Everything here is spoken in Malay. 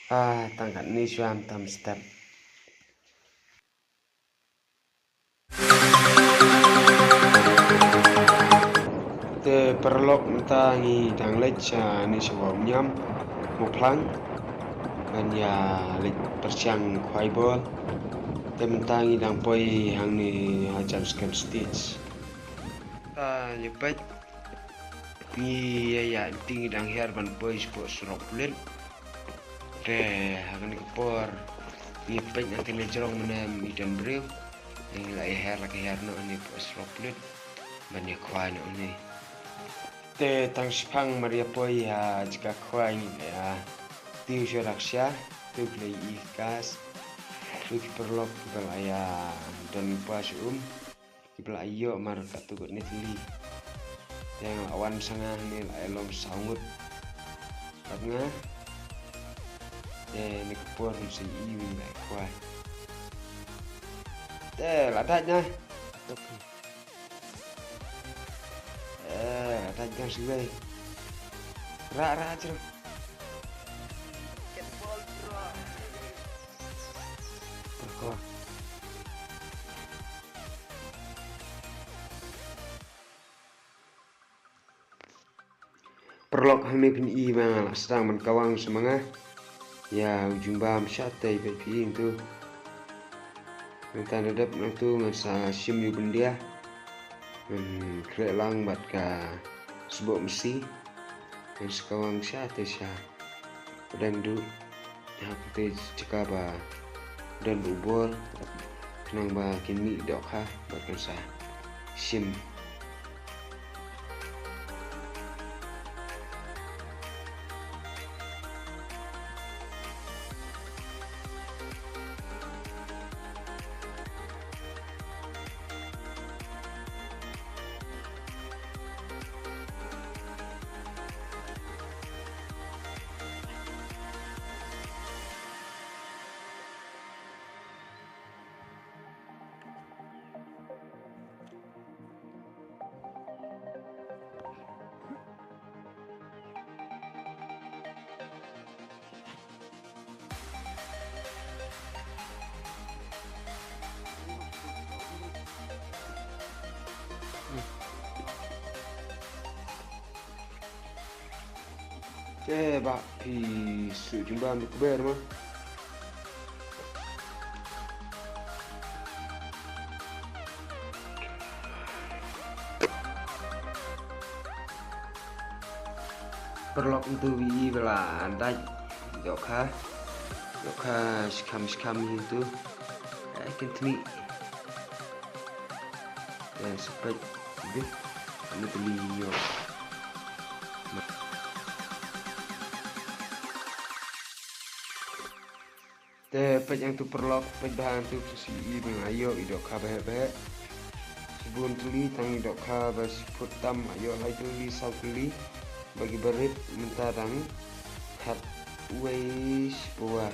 Tangkat ni suam tam step. Te perlok mentangi dang leca ni sewa nyam muklang dan ya lek persiang kuai bol. Te mentangi dang poi hang ni hajam scam stitch. Lepat pi ya tinggi dang her ban poi sport surok kulit. Te hang ni kepor pi pek nanti lejerong menem idan brew. Yang lai her lagi her no ni sport surok kulit. Ban ya kuai no ni. Te tang spang Maria poi ya jika kuai ni ya tiu syaraksya tiu play ikas tiu perlok kibal ya dan pas kibal ayo mar katugot ni tili yang awan sangah ni elom sangut karena ni kepor si iwi lai kuai ladanya ladanya sih ra aja perlok hang ni pin i ma sedang menkawang semangah ya ujung bam syatai bepi itu mentan dedap nang tu ngasa sim yu bendia men krek lang bat ka sebok mesi men sekawang syatai sya dan du ya te cika ba dan bubur kenang ba kini dok ha bat kansa sim. Bak pi su jumpa ambil keber mah. Perlok untuk wi bela andai dokha skam itu kentni ya sepet deh ini beliau te pet yang tu perlok pet bahan tu si ayo idok kabeh sebelum tuli tang idok kabeh putam ayo lai tuli sau tuli bagi berit mentarang hat wais buah